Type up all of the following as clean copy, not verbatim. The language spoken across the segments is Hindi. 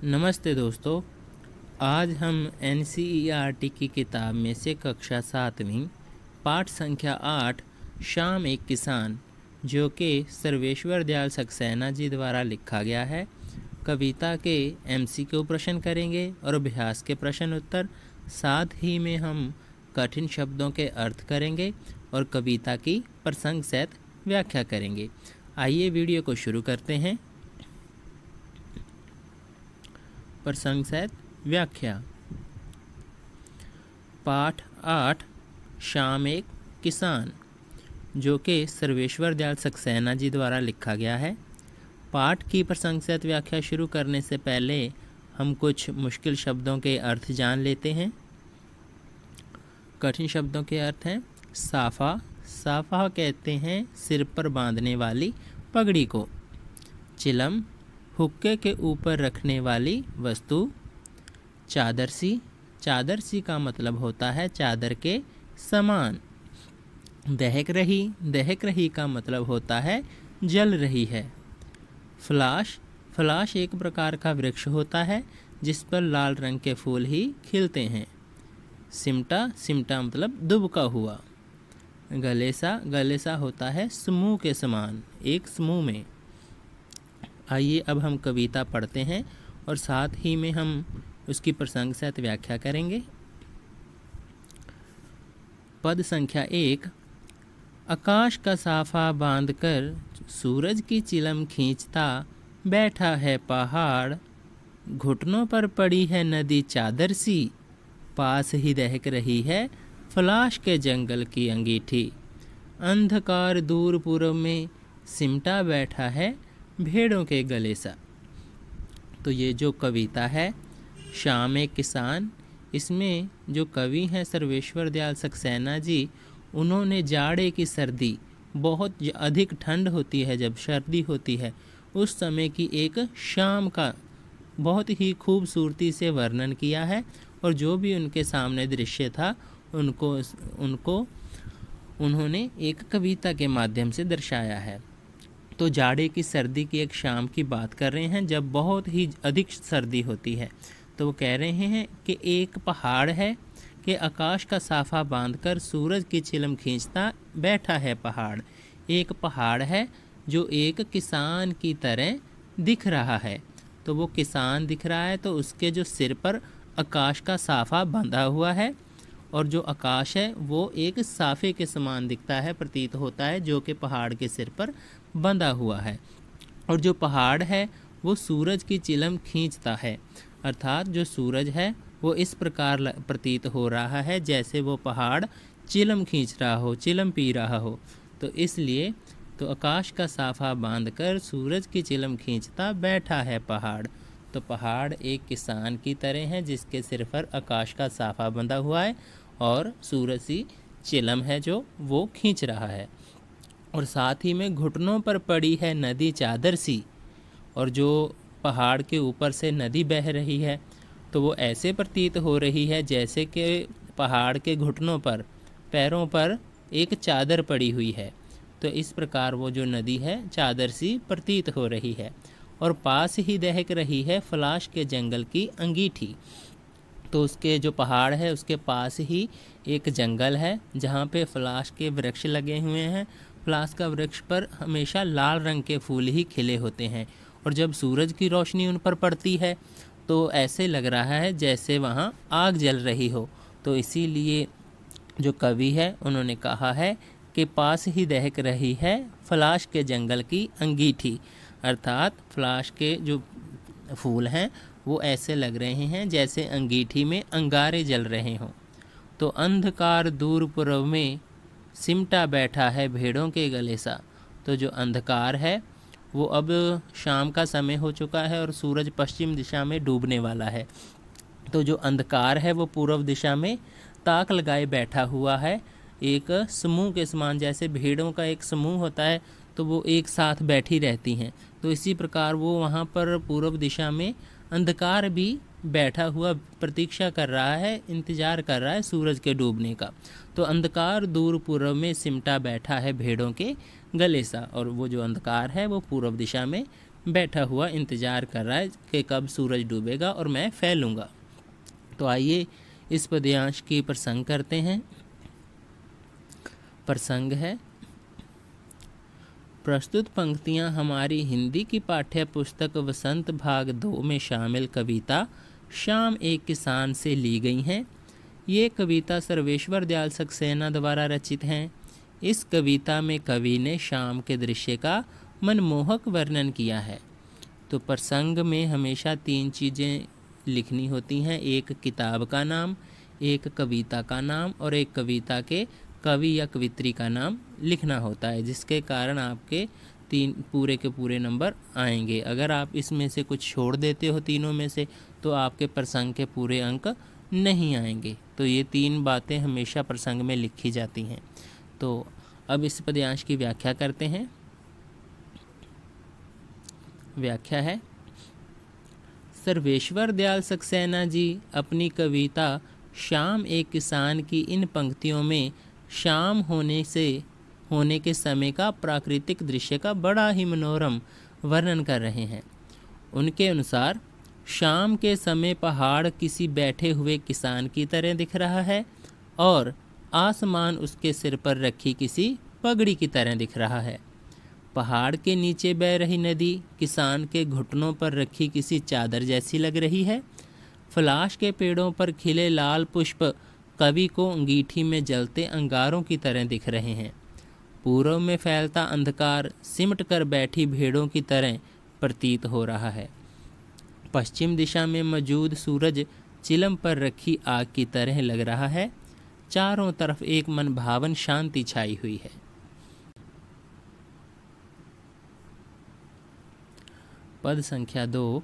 नमस्ते दोस्तों। आज हम NCERT की किताब में से कक्षा 7वीं पाठ संख्या 8 शाम एक किसान, जो कि सर्वेश्वर दयाल सक्सेना जी द्वारा लिखा गया है, कविता के MCQ प्रश्न करेंगे और अभ्यास के प्रश्न उत्तर। साथ ही में हम कठिन शब्दों के अर्थ करेंगे और कविता की प्रसंग सहित व्याख्या करेंगे। आइए वीडियो को शुरू करते हैं। प्रसंग सहित व्याख्या। पाठ 8 शाम एक किसान, जो कि सर्वेश्वर दयाल सक्सेना जी द्वारा लिखा गया है। पाठ की प्रसंग सहित व्याख्या शुरू करने से पहले हम कुछ मुश्किल शब्दों के अर्थ जान लेते हैं। कठिन शब्दों के अर्थ हैं साफा। साफा कहते हैं सिर पर बांधने वाली पगड़ी को। चिलम, हुक्के के ऊपर रखने वाली वस्तु। चादरसी, चादरसी का मतलब होता है चादर के समान। दहक रही, दहक रही का मतलब होता है जल रही है। फ्लाश, फ्लाश एक प्रकार का वृक्ष होता है जिस पर लाल रंग के फूल ही खिलते हैं। सिमटा, सिमटा मतलब दुबका हुआ। गलेसा, गलेसा होता है समूह के समान, एक समूह में। आइए अब हम कविता पढ़ते हैं और साथ ही में हम उसकी प्रसंग सहित व्याख्या करेंगे। पद संख्या 1। आकाश का साफा बांधकर सूरज की चिलम खींचता बैठा है पहाड़। घुटनों पर पड़ी है नदी चादर सी, पास ही दहक रही है फलाश के जंगल की अंगीठी। अंधकार दूर पूरब में सिमटा बैठा है भेड़ों के गले सा। तो ये जो कविता है शाम एक किसान, इसमें जो कवि हैं सर्वेश्वर दयाल सक्सेना जी, उन्होंने जाड़े की सर्दी, बहुत अधिक ठंड होती है, जब सर्दी होती है उस समय की एक शाम का बहुत ही खूबसूरती से वर्णन किया है। और जो भी उनके सामने दृश्य था उनको उन्होंने एक कविता के माध्यम से दर्शाया है। तो जाड़े की सर्दी की एक शाम की बात कर रहे हैं जब बहुत ही अधिक सर्दी होती है। तो वो कह रहे हैं कि एक पहाड़ है कि आकाश का साफा बांधकर सूरज की चिलम खींचता बैठा है पहाड़। एक पहाड़ है जो एक किसान की तरह दिख रहा है। तो वो किसान दिख रहा है, तो उसके जो सिर पर आकाश का साफा बंधा हुआ है, और जो आकाश है वो एक साफे के समान दिखता है, प्रतीत होता है, जो कि पहाड़ के सिर पर बंधा हुआ है। और जो पहाड़ है वो सूरज की चिलम खींचता है, अर्थात जो सूरज है वो इस प्रकार प्रतीत हो रहा है जैसे वो पहाड़ चिलम खींच रहा हो, चिलम पी रहा हो। तो इसलिए तो आकाश का साफा बांधकर सूरज की चिलम खींचता बैठा है पहाड़। तो पहाड़ एक किसान की तरह है जिसके सिर पर आकाश का साफा बंधा हुआ है और सूरज सी चिलम है जो वो खींच रहा है। और साथ ही में घुटनों पर पड़ी है नदी चादर सी, और जो पहाड़ के ऊपर से नदी बह रही है तो वो ऐसे प्रतीत हो रही है जैसे कि पहाड़ के घुटनों पर, पैरों पर एक चादर पड़ी हुई है। तो इस प्रकार वो जो नदी है चादर सी प्रतीत हो रही है। और पास ही दहक रही है फलाश के जंगल की अंगीठी। तो उसके जो पहाड़ है उसके पास ही एक जंगल है जहाँ पे फलाश के वृक्ष लगे हुए हैं। फलाश का वृक्ष पर हमेशा लाल रंग के फूल ही खिले होते हैं, और जब सूरज की रोशनी उन पर पड़ती है तो ऐसे लग रहा है जैसे वहाँ आग जल रही हो। तो इसीलिए जो कवि है उन्होंने कहा है कि पास ही दहक रही है फलाश के जंगल की अंगीठी, अर्थात फलाश के जो फूल हैं वो ऐसे लग रहे हैं जैसे अंगीठी में अंगारे जल रहे हों। तो अंधकार दूर पूरब में सिमटा बैठा है भेड़ों के गले सा। तो जो अंधकार है वो अब शाम का समय हो चुका है और सूरज पश्चिम दिशा में डूबने वाला है। तो जो अंधकार है वो पूर्व दिशा में ताक लगाए बैठा हुआ है, एक समूह के समान। जैसे भेड़ों का एक समूह होता है तो वो एक साथ बैठी रहती हैं, तो इसी प्रकार वो वहाँ पर पूर्व दिशा में अंधकार भी बैठा हुआ प्रतीक्षा कर रहा है, इंतज़ार कर रहा है सूरज के डूबने का। तो अंधकार दूर पूर्व में सिमटा बैठा है भेड़ों के गले सा, और वो जो अंधकार है वो पूर्व दिशा में बैठा हुआ इंतज़ार कर रहा है कि कब सूरज डूबेगा और मैं फैलूँगा। तो आइए इस पद्यांश की प्रसंग करते हैं। प्रसंग है, प्रस्तुत पंक्तियाँ हमारी हिंदी की पाठ्य पुस्तक वसंत भाग 2 में शामिल कविता शाम एक किसान से ली गई हैं। ये कविता सर्वेश्वर दयाल सक्सेना द्वारा रचित हैं। इस कविता में कवि ने शाम के दृश्य का मनमोहक वर्णन किया है। तो प्रसंग में हमेशा 3 चीज़ें लिखनी होती हैं, एक किताब का नाम, एक कविता का नाम और एक कविता के कवि या कवित्री का नाम लिखना होता है, जिसके कारण आपके 3 पूरे के पूरे नंबर आएंगे। अगर आप इसमें से कुछ छोड़ देते हो तीनों में से तो आपके प्रसंग के पूरे अंक नहीं आएंगे। तो ये 3 बातें हमेशा प्रसंग में लिखी जाती हैं। तो अब इस पद्यांश की व्याख्या करते हैं। व्याख्या है, सर्वेश्वर दयाल सक्सेना जी अपनी कविता शाम एक किसान की इन पंक्तियों में शाम होने के समय का प्राकृतिक दृश्य का बड़ा ही मनोरम वर्णन कर रहे हैं। उनके अनुसार शाम के समय पहाड़ किसी बैठे हुए किसान की तरह दिख रहा है और आसमान उसके सिर पर रखी किसी पगड़ी की तरह दिख रहा है। पहाड़ के नीचे बह रही नदी किसान के घुटनों पर रखी किसी चादर जैसी लग रही है। फलाश के पेड़ों पर खिले लाल पुष्प कवि को अंगीठी में जलते अंगारों की तरह दिख रहे हैं। पूर्व में फैलता अंधकार सिमट कर बैठी भेड़ों की तरह प्रतीत हो रहा है। पश्चिम दिशा में मौजूद सूरज चिलम पर रखी आग की तरह लग रहा है। चारों तरफ एक मनभावन शांति छाई हुई है। पद संख्या 2,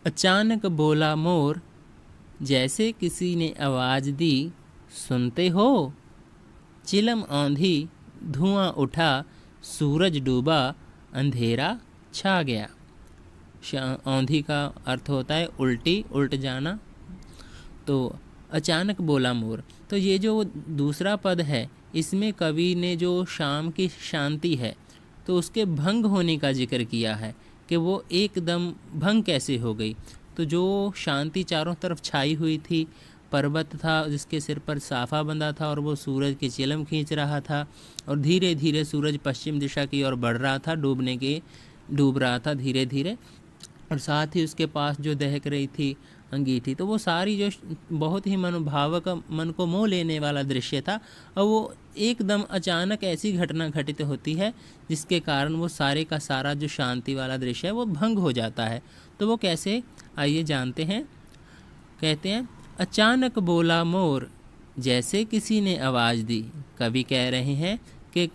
अचानक बोला मोर, जैसे किसी ने आवाज़ दी, सुनते हो? चिलम औंधी, धुआं उठा, सूरज डूबा, अंधेरा छा गया। औंधी का अर्थ होता है उल्ट जाना। तो अचानक बोला मोर, तो ये जो दूसरा पद है इसमें कवि ने जो शाम की शांति है तो उसके भंग होने का जिक्र किया है कि वो एकदम भंग कैसे हो गई। तो जो शांति चारों तरफ छाई हुई थी, पर्वत था जिसके सिर पर साफा बंधा था और वो सूरज की चिलम खींच रहा था और धीरे धीरे सूरज पश्चिम दिशा की ओर बढ़ रहा था, डूब रहा था धीरे धीरे, और साथ ही उसके पास जो दहक रही थी अंगीठी, तो वो सारी जो बहुत ही मनोभावक, मन को मोह लेने वाला दृश्य था, और वो एकदम अचानक ऐसी घटना घटित होती है जिसके कारण वो सारे का सारा जो शांति वाला दृश्य है वो भंग हो जाता है। तो वो कैसे, आइए जानते हैं। कहते हैं, अचानक बोला मोर, जैसे किसी ने आवाज़ दी। कवि कह रहे हैं कि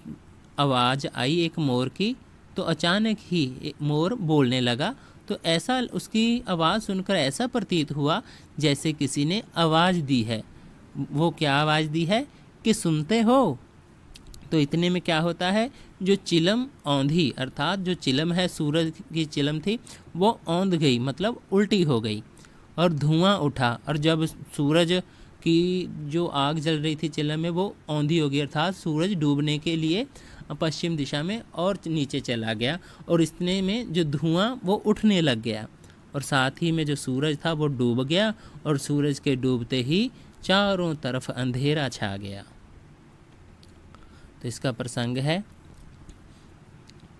आवाज़ आई एक मोर की, तो अचानक ही मोर बोलने लगा। तो ऐसा उसकी आवाज़ सुनकर ऐसा प्रतीत हुआ जैसे किसी ने आवाज़ दी है। वो क्या आवाज़ दी है कि सुनते हो? तो इतने में क्या होता है, जो चिलम औंधी, अर्थात जो चिलम है सूरज की चिलम थी वो औंध गई, मतलब उल्टी हो गई, और धुआं उठा। और जब सूरज की जो आग जल रही थी चिलम में वो औंधी हो गई, अर्थात सूरज डूबने के लिए पश्चिम दिशा में और नीचे चला गया, और इतने में जो धुआं वो उठने लग गया, और साथ ही में जो सूरज था वो डूब गया, और सूरज के डूबते ही चारों तरफ अंधेरा छा गया। तो इसका प्रसंग है,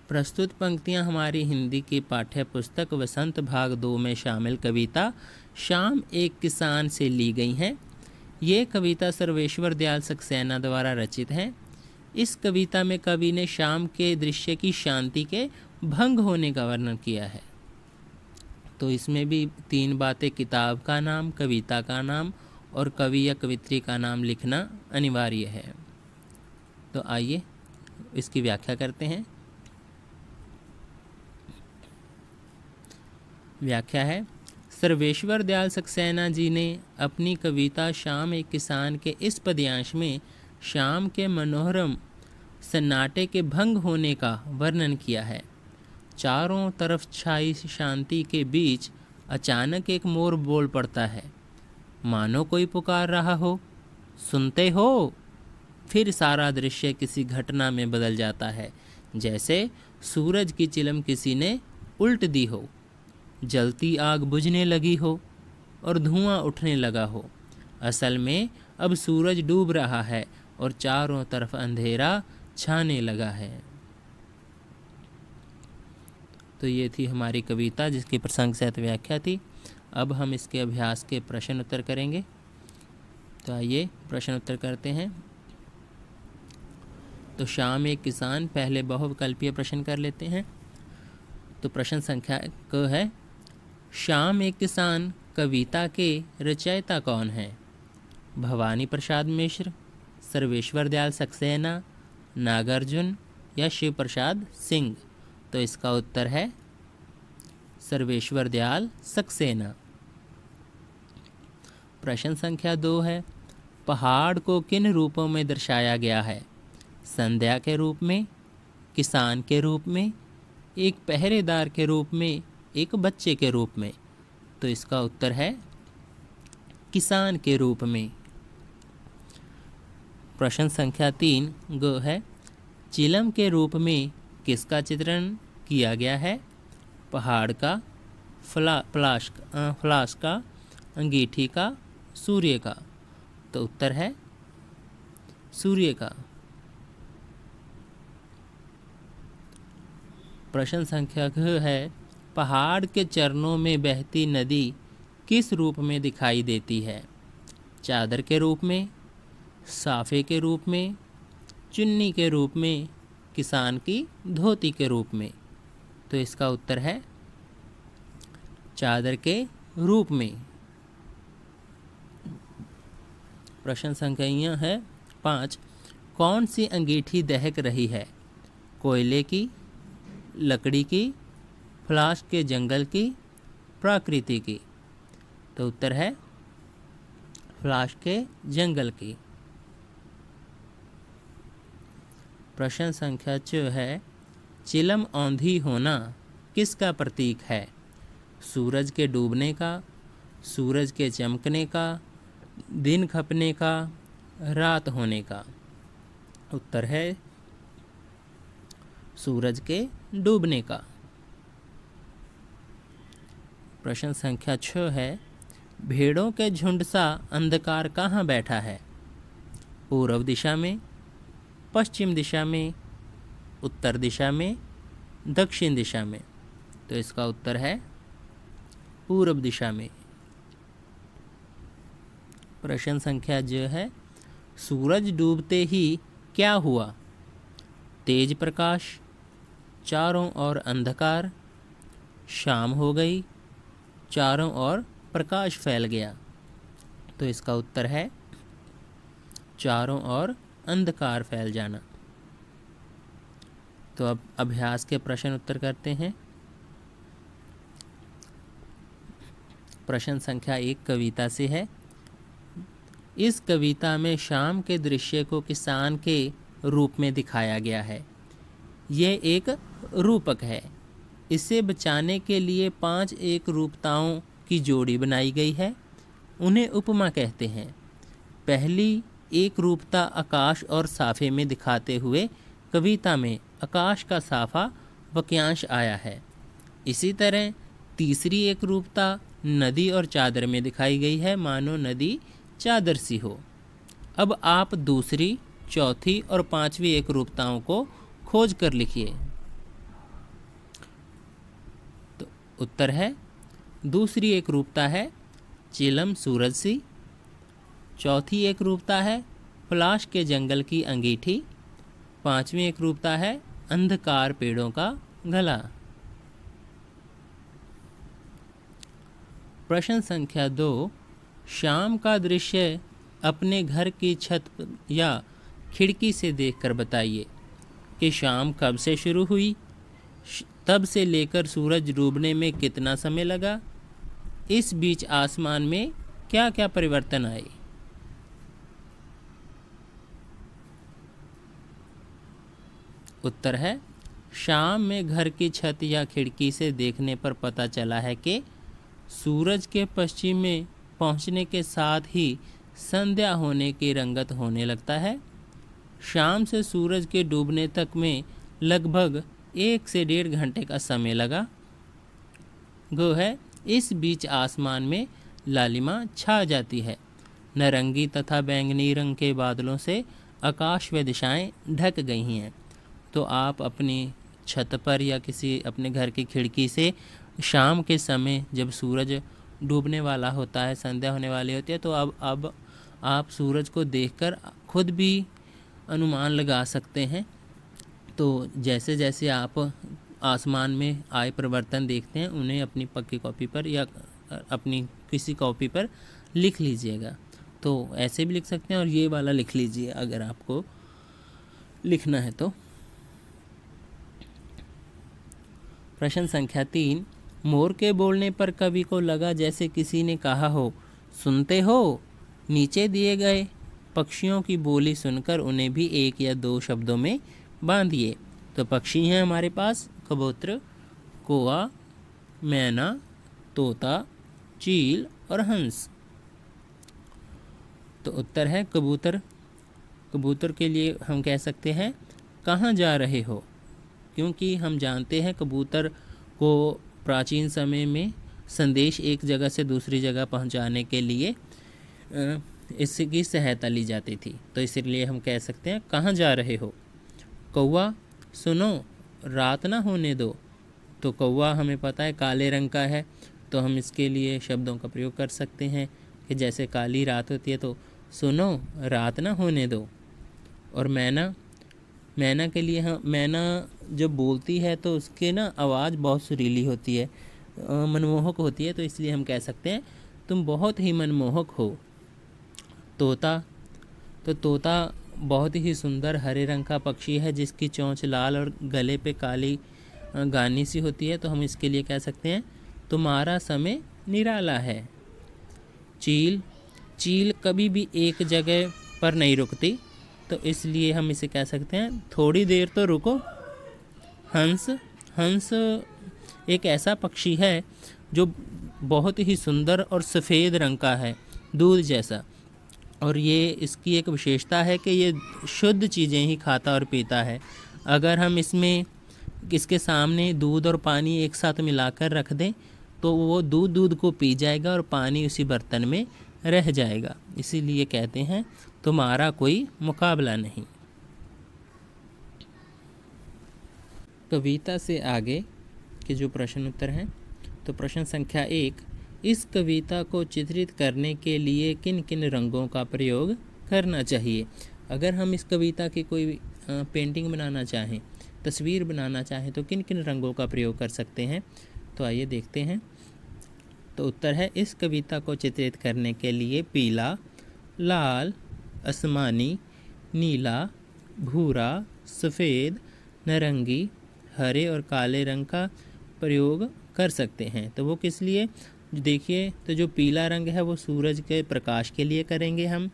प्रस्तुत पंक्तियां हमारी हिंदी की पाठ्य पुस्तक वसंत भाग 2 में शामिल कविता शाम एक किसान से ली गई हैं। ये कविता सर्वेश्वर दयाल सक्सेना द्वारा रचित है। इस कविता में कवि ने शाम के दृश्य की शांति के भंग होने का वर्णन किया है। तो इसमें भी 3 बातें, किताब का नाम, कविता का नाम और कवि या कवित्री का नाम लिखना अनिवार्य है। तो आइए इसकी व्याख्या करते हैं। व्याख्या है, सर्वेश्वर दयाल सक्सेना जी ने अपनी कविता शाम एक किसान के इस पद्यांश में शाम के मनोरम सन्नाटे के भंग होने का वर्णन किया है। चारों तरफ छाई शांति के बीच अचानक एक मोर बोल पड़ता है, मानो कोई पुकार रहा हो, सुनते हो? फिर सारा दृश्य किसी घटना में बदल जाता है, जैसे सूरज की चिलम किसी ने उल्ट दी हो, जलती आग बुझने लगी हो और धुआं उठने लगा हो। असल में अब सूरज डूब रहा है और चारों तरफ अंधेरा छाने लगा है। तो ये थी हमारी कविता जिसकी प्रसंग सहित व्याख्या थी। अब हम इसके अभ्यास के प्रश्न उत्तर करेंगे। तो आइए प्रश्न उत्तर करते हैं। तो श्याम एक किसान, पहले बहुविकल्पीय प्रश्न कर लेते हैं। तो प्रश्न संख्या क है, श्याम एक किसान कविता के रचयिता कौन है? भवानी प्रसाद मिश्र, सर्वेश्वर दयाल सक्सेना, नागार्जुन या शिव प्रसाद सिंह? तो इसका उत्तर है सर्वेश्वर दयाल सक्सेना। प्रश्न संख्या 2 है, पहाड़ को किन रूपों में दर्शाया गया है? संध्या के रूप में, किसान के रूप में, एक पहरेदार के रूप में, एक बच्चे के रूप में? तो इसका उत्तर है किसान के रूप में। प्रश्न संख्या 3 ग है, चिलम के रूप में किसका चित्रण किया गया है? पहाड़ का, फ्लास्क का, अंगीठी का, सूर्य का? तो उत्तर है सूर्य का। प्रश्न संख्या घ है, पहाड़ के चरणों में बहती नदी किस रूप में दिखाई देती है? चादर के रूप में, साफे के रूप में, चुन्नी के रूप में, किसान की धोती के रूप में? तो इसका उत्तर है चादर के रूप में। प्रश्न संख्या है 5, कौन सी अंगीठी दहक रही है? कोयले की, लकड़ी की, फ्लास्क के जंगल की, प्रकृति की? तो उत्तर है फ्लास्क के जंगल की। प्रश्न संख्या 6 है, चिलम औंधी होना किसका प्रतीक है? सूरज के डूबने का, सूरज के चमकने का, दिन खपने का, रात होने का? उत्तर है सूरज के डूबने का। प्रश्न संख्या 6 है, भेड़ों के झुंड सा अंधकार कहाँ बैठा है? पूर्व दिशा में, पश्चिम दिशा में, उत्तर दिशा में, दक्षिण दिशा में? तो इसका उत्तर है पूर्व दिशा में। प्रश्न संख्या जो है, सूरज डूबते ही क्या हुआ? तेज प्रकाश, चारों ओर अंधकार, शाम हो गई, चारों ओर प्रकाश फैल गया? तो इसका उत्तर है चारों ओर अंधकार फैल जाना। तो अब अभ्यास के प्रश्न उत्तर करते हैं। प्रश्न संख्या 1 कविता से है। इस कविता में शाम के दृश्य को किसान के रूप में दिखाया गया है। यह एक रूपक है। इसे बचाने के लिए 5 एक रूपताओं की जोड़ी बनाई गई है। उन्हें उपमा कहते हैं। पहली एक रूपता आकाश और साफे में दिखाते हुए कविता में आकाश का साफा वाक्यांश आया है। इसी तरह तीसरी एक रूपता नदी और चादर में दिखाई गई है, मानो नदी चादर सी हो। अब आप दूसरी, चौथी और 5वीं एक रूपताओं को खोज कर लिखिए। तो उत्तर है, दूसरी एक रूपता है चिलम सूरज सी, चौथी एक रूपता है फ्लास्क के जंगल की अंगीठी, 5वीं एक रूपता है अंधकार पेड़ों का गला। प्रश्न संख्या 2, शाम का दृश्य अपने घर की छत या खिड़की से देखकर बताइए कि शाम कब से शुरू हुई, तब से लेकर सूरज डूबने में कितना समय लगा, इस बीच आसमान में क्या क्या परिवर्तन आए। उत्तर है, शाम में घर की छत या खिड़की से देखने पर पता चला है कि सूरज के पश्चिम में पहुंचने के साथ ही संध्या होने की रंगत होने लगता है। शाम से सूरज के डूबने तक में लगभग 1 से 1.5 घंटे का समय लगा। गो है इस बीच आसमान में लालिमा छा जाती है। नारंगी तथा बैंगनी रंग के बादलों से आकाश व दिशाएं ढक गई हैं। तो आप अपनी छत पर या किसी अपने घर की खिड़की से शाम के समय जब सूरज डूबने वाला होता है, संध्या होने वाली होती है, तो अब आप सूरज को देखकर खुद भी अनुमान लगा सकते हैं। तो जैसे जैसे आप आसमान में आए परिवर्तन देखते हैं, उन्हें अपनी पक्की कॉपी पर या अपनी किसी कॉपी पर लिख लीजिएगा। तो ऐसे भी लिख सकते हैं और ये वाला लिख लीजिए अगर आपको लिखना है तो। प्रश्न संख्या 3। मोर के बोलने पर कवि को लगा जैसे किसी ने कहा हो, सुनते हो? नीचे दिए गए पक्षियों की बोली सुनकर उन्हें भी 1 या 2 शब्दों में बांधिए। तो पक्षी हैं हमारे पास कबूतर, कौवा, मैना, तोता, चील और हंस। तो उत्तर है कबूतर। कबूतर के लिए हम कह सकते हैं कहाँ जा रहे हो, क्योंकि हम जानते हैं कबूतर को प्राचीन समय में संदेश एक जगह से दूसरी जगह पहुंचाने के लिए इसकी सहायता ली जाती थी। तो इसलिए हम कह सकते हैं कहाँ जा रहे हो। कौवा, सुनो रात ना होने दो। तो कौवा हमें पता है काले रंग का है, तो हम इसके लिए शब्दों का प्रयोग कर सकते हैं कि जैसे काली रात होती है तो सुनो रात ना होने दो। और मैना, मैना के लिए हम, मैना जब बोलती है तो उसके ना आवाज़ बहुत सुरीली होती है, मनमोहक होती है, तो इसलिए हम कह सकते हैं तुम बहुत ही मनमोहक हो। तोता, तो तोता बहुत ही सुंदर हरे रंग का पक्षी है जिसकी चोंच लाल और गले पे काली गानी सी होती है, तो हम इसके लिए कह सकते हैं तुम्हारा समय निराला है। चील, चील कभी भी एक जगह पर नहीं रुकती, तो इसलिए हम इसे कह सकते हैं थोड़ी देर तो रुको। हंस, हंस एक ऐसा पक्षी है जो बहुत ही सुंदर और सफ़ेद रंग का है, दूध जैसा, और ये इसकी एक विशेषता है कि ये शुद्ध चीज़ें ही खाता और पीता है। अगर हम इसके सामने दूध और पानी एक साथ मिलाकर रख दें तो वो दूध को पी जाएगा और पानी उसी बर्तन में रह जाएगा। इसीलिए कहते हैं तुम्हारा कोई मुकाबला नहीं। कविता से आगे के जो प्रश्न उत्तर हैं, तो प्रश्न संख्या 1, इस कविता को चित्रित करने के लिए किन किन रंगों का प्रयोग करना चाहिए। अगर हम इस कविता की कोई पेंटिंग बनाना चाहें, तस्वीर बनाना चाहें, तो किन किन रंगों का प्रयोग कर सकते हैं। तो आइए देखते हैं। तो उत्तर है इस कविता को चित्रित करने के लिए पीला, लाल, आसमानी, नीला, भूरा, सफ़ेद, नारंगी, हरे और काले रंग का प्रयोग कर सकते हैं। तो वो किस लिए, देखिए, तो जो पीला रंग है वो सूरज के प्रकाश के लिए करेंगे हम।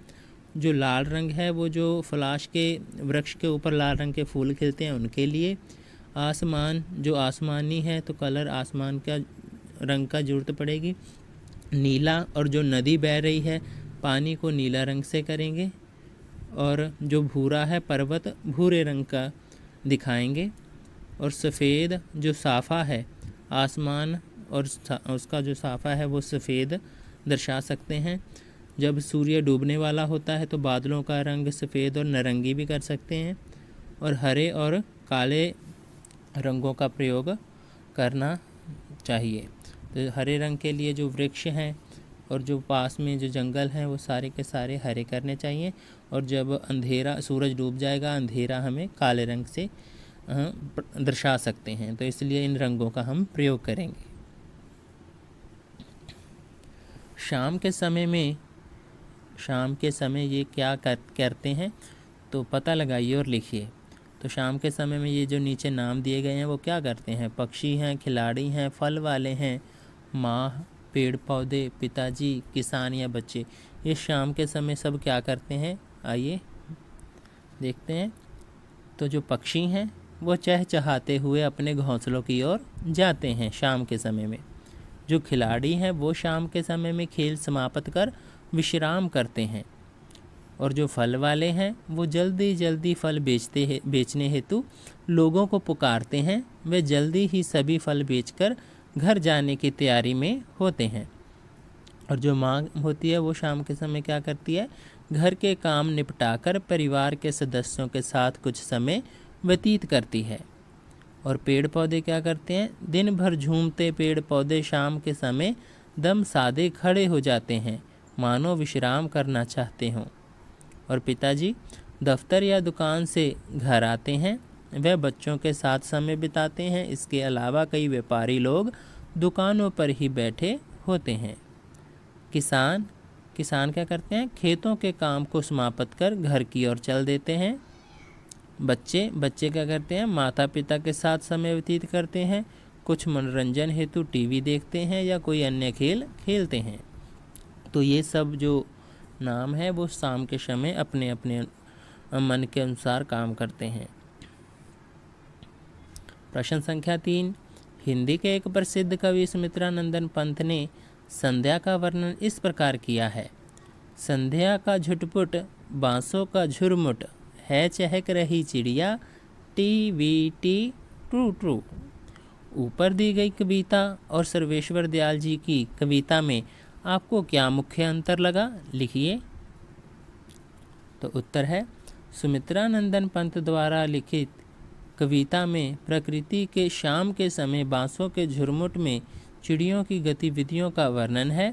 जो लाल रंग है वो जो फलाश के वृक्ष के ऊपर लाल रंग के फूल खिलते हैं उनके लिए। आसमान, जो आसमानी है तो कलर आसमान का रंग का जरूरत पड़ेगी। नीला, और जो नदी बह रही है पानी को नीला रंग से करेंगे। और जो भूरा है पर्वत भूरे रंग का दिखाएंगे। और सफ़ेद जो साफ़ा है आसमान और उसका जो साफ़ा है वो सफ़ेद दर्शा सकते हैं। जब सूर्य डूबने वाला होता है तो बादलों का रंग सफ़ेद और नारंगी भी कर सकते हैं। और हरे और काले रंगों का प्रयोग करना चाहिए। तो हरे रंग के लिए जो वृक्ष हैं और जो पास में जो जंगल हैं वो सारे के सारे हरे करने चाहिए। और जब अंधेरा, सूरज डूब जाएगा, अंधेरा हमें काले रंग से दर्शा सकते हैं, तो इसलिए इन रंगों का हम प्रयोग करेंगे। शाम के समय ये क्या करते हैं, तो पता लगाइए और लिखिए। तो शाम के समय में ये जो नीचे नाम दिए गए हैं वो क्या करते हैं। पक्षी हैं, खिलाड़ी हैं, फल वाले हैं, माँ, पेड़ पौधे, पिताजी, किसान या बच्चे। ये शाम के समय सब क्या करते हैं, आइए देखते हैं। तो जो पक्षी हैं वो चहचहाते हुए अपने घोंसलों की ओर जाते हैं शाम के समय में। जो खिलाड़ी हैं वो शाम के समय में खेल समाप्त कर विश्राम करते हैं। और जो फल वाले हैं वो जल्दी जल्दी फल बेचने हेतु लोगों को पुकारते हैं। वे जल्दी ही सभी फल बेचकर घर जाने की तैयारी में होते हैं। और जो माँ होती है वो शाम के समय क्या करती है, घर के काम निपटाकर परिवार के सदस्यों के साथ कुछ समय व्यतीत करती है। और पेड़ पौधे क्या करते हैं, दिन भर झूमते पेड़ पौधे शाम के समय दम साधे खड़े हो जाते हैं, मानो विश्राम करना चाहते हों। और पिताजी दफ्तर या दुकान से घर आते हैं, वह बच्चों के साथ समय बिताते हैं। इसके अलावा कई व्यापारी लोग दुकानों पर ही बैठे होते हैं। किसान क्या करते हैं, खेतों के काम को समाप्त कर घर की ओर चल देते हैं। बच्चे क्या करते हैं, माता पिता के साथ समय व्यतीत करते हैं, कुछ मनोरंजन हेतु टीवी देखते हैं या कोई अन्य खेल खेलते हैं। तो ये सब जो नाम है वो शाम के समय अपने अपने मन के अनुसार काम करते हैं। प्रश्न संख्या 3, हिंदी के एक प्रसिद्ध कवि सुमित्रानंदन पंत ने संध्या का वर्णन इस प्रकार किया है। संध्या का झुटपुट, बांसों का झुरमुट, है चहक रही चिड़िया, T V T true true. ऊपर दी गई कविता और सर्वेश्वर दयाल जी की कविता में आपको क्या मुख्य अंतर लगा, लिखिए। तो उत्तर है, सुमित्रानंदन पंत द्वारा लिखित कविता में प्रकृति के शाम के समय बांसों के झुरमुट में चिड़ियों की गतिविधियों का वर्णन है,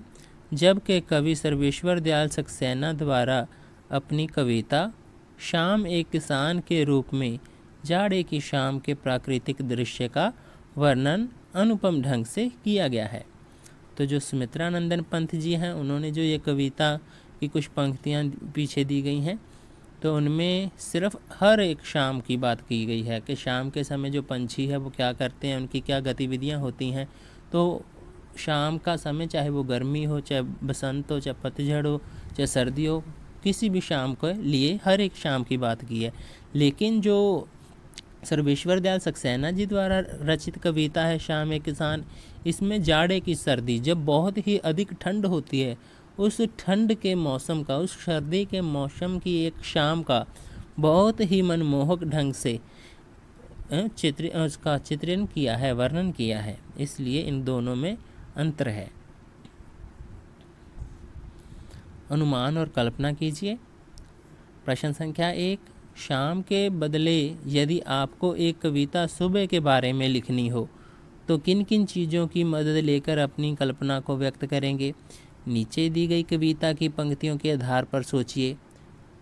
जबकि कवि सर्वेश्वर दयाल सक्सेना द्वारा अपनी कविता शाम एक किसान के रूप में जाड़े की शाम के प्राकृतिक दृश्य का वर्णन अनुपम ढंग से किया गया है। तो जो सुमित्रानंदन पंत जी हैं उन्होंने जो ये कविता की कुछ पंक्तियाँ पीछे दी गई हैं, तो उनमें सिर्फ हर एक शाम की बात की गई है कि शाम के समय जो पंछी है वो क्या करते हैं, उनकी क्या गतिविधियाँ होती हैं। तो शाम का समय चाहे वो गर्मी हो, चाहे बसंत हो, चाहे पतझड़ हो, चाहे सर्दी हो, किसी भी शाम के लिए हर एक शाम की बात की है। लेकिन जो सर्वेश्वर दयाल सक्सेना जी द्वारा रचित कविता है शाम एक किसान, इसमें जाड़े की सर्दी जब बहुत ही अधिक ठंड होती है, उस ठंड के मौसम का, उस सर्दी के मौसम की एक शाम का बहुत ही मनमोहक ढंग से उसका चित्रण किया है, वर्णन किया है। इसलिए इन दोनों में अंतर है। अनुमान और कल्पना कीजिए। प्रश्न संख्या 1, शाम के बदले यदि आपको एक कविता सुबह के बारे में लिखनी हो तो किन किन चीज़ों की मदद लेकर अपनी कल्पना को व्यक्त करेंगे। नीचे दी गई कविता की पंक्तियों के आधार पर सोचिए।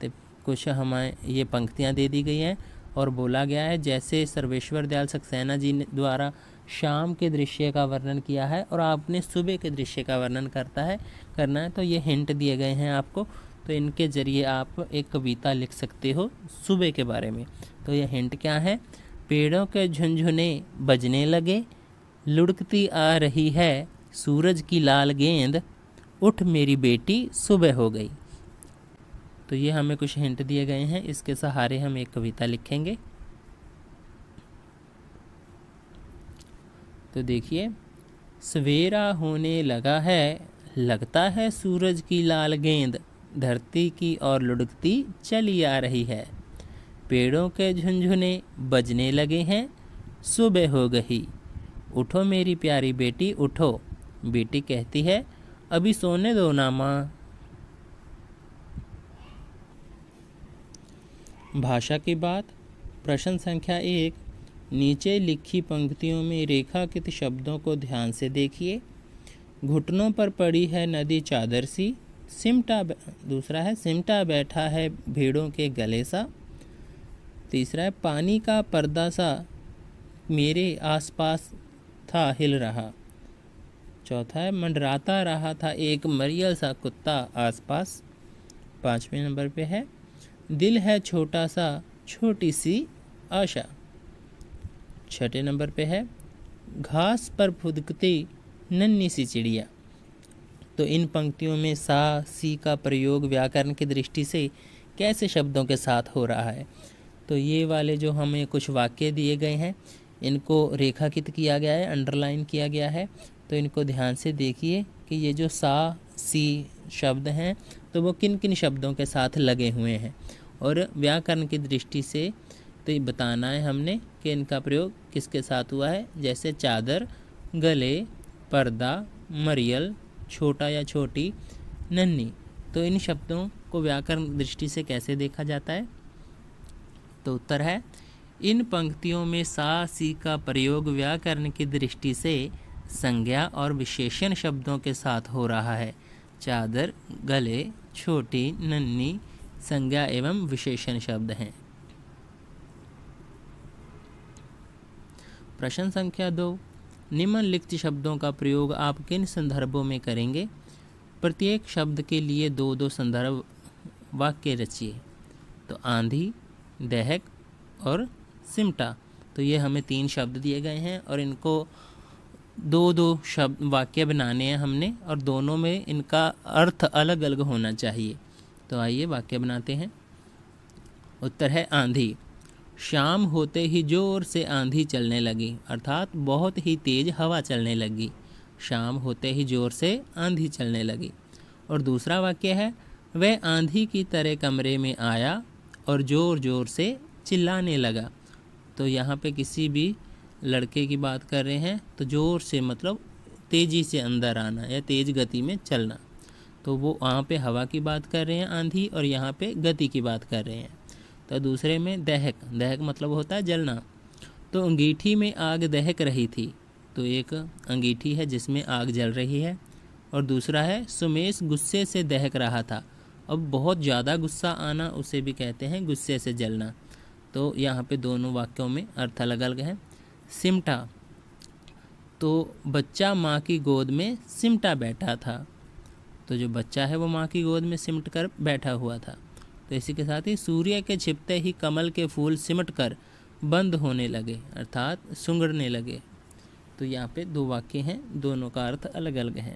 तो कुछ हमें ये पंक्तियाँ दे दी गई हैं और बोला गया है, जैसे सर्वेश्वर दयाल सक्सेना जी द्वारा शाम के दृश्य का वर्णन किया है और आपने सुबह के दृश्य का वर्णन करना है। तो ये हिंट दिए गए हैं आपको, तो इनके ज़रिए आप एक कविता लिख सकते हो सुबह के बारे में। तो ये हिंट क्या है, पेड़ों के झुनझुने बजने लगे, लुढ़कती आ रही है सूरज की लाल गेंद, उठ मेरी बेटी सुबह हो गई। तो ये हमें कुछ हिंट दिए गए हैं, इसके सहारे हम एक कविता लिखेंगे। तो देखिए, सवेरा होने लगा है, लगता है सूरज की लाल गेंद, धरती की ओर लुढ़कती चली आ रही है, पेड़ों के झुनझुने बजने लगे हैं, सुबह हो गई, उठो मेरी प्यारी बेटी उठो। बेटी कहती है, अभी सोने दो ना माँ। भाषा की बात। प्रश्न संख्या 1, नीचे लिखी पंक्तियों में रेखांकित शब्दों को ध्यान से देखिए। घुटनों पर पड़ी है नदी चादर सी, दूसरा है सिमटा बैठा है भेड़ों के गले सा। तीसरा है पानी का पर्दा सा मेरे आसपास था हिल रहा। चौथा है मंडराता रहा था एक मरियल सा कुत्ता आसपास। 5वें नंबर पे है दिल है छोटा सा छोटी सी आशा। 6ठे नंबर पे है घास पर फुदकती नन्ही सी चिड़िया। तो इन पंक्तियों में सा सी का प्रयोग व्याकरण की दृष्टि से कैसे शब्दों के साथ हो रहा है। तो ये वाले जो हमें कुछ वाक्य दिए गए हैं, इनको रेखांकित किया गया है, अंडरलाइन किया गया है। तो इनको ध्यान से देखिए कि ये जो सा सी शब्द हैं तो वो किन किन शब्दों के साथ लगे हुए हैं। और व्याकरण की दृष्टि से तो ये बताना है हमने कि इनका प्रयोग किसके साथ हुआ है। जैसे चादर, गले, पर्दा, मरियल, छोटा या छोटी, नन्ही। तो इन शब्दों को व्याकरण दृष्टि से कैसे देखा जाता है? तो उत्तर है, इन पंक्तियों में सा सी का प्रयोग व्याकरण की दृष्टि से संज्ञा और विशेषण शब्दों के साथ हो रहा है। चादर, गले, छोटी, नन्ही संज्ञा एवं विशेषण शब्द हैं। प्रश्न संख्या 2, निम्नलिखित शब्दों का प्रयोग आप किन संदर्भों में करेंगे? प्रत्येक शब्द के लिए 2-2 संदर्भ वाक्य रचिए। तो आंधी, दहक और सिमटा। तो ये हमें 3 शब्द दिए गए हैं और इनको 2-2 शब्द वाक्य बनाने हैं हमने, और दोनों में इनका अर्थ अलग अलग होना चाहिए। तो आइए वाक्य बनाते हैं। उत्तर है आंधी। शाम होते ही जोर से आंधी चलने लगी, अर्थात बहुत ही तेज हवा चलने लगी। शाम होते ही जोर से आंधी चलने लगी। और दूसरा वाक्य है, वह आंधी की तरह कमरे में आया और ज़ोर ज़ोर से चिल्लाने लगा। तो यहाँ पे किसी भी लड़के की बात कर रहे हैं, तो ज़ोर से मतलब तेज़ी से अंदर आना या तेज़ गति में चलना। तो वो वहाँ पे हवा की बात कर रहे हैं आंधी, और यहाँ पे गति की बात कर रहे हैं। तो दूसरे में दहक, दहक मतलब होता है जलना। तो अंगीठी में आग दहक रही थी। तो एक अंगीठी है जिसमें आग जल रही है। और दूसरा है, सुमेश गुस्से से दहक रहा था। अब बहुत ज़्यादा गुस्सा आना उसे भी कहते हैं गुस्से से जलना। तो यहाँ पे दोनों वाक्यों में अर्थ अलग अलग है। सिमटा, तो बच्चा माँ की गोद में सिमटा बैठा था। तो जो बच्चा है वो माँ की गोद में सिमट कर बैठा हुआ था। तो इसी के साथ ही सूर्य के छिपते ही कमल के फूल सिमट कर बंद होने लगे, अर्थात सुंगड़ने लगे। तो यहाँ पे 2 वाक्य हैं, दोनों का अर्थ अलग अलग है।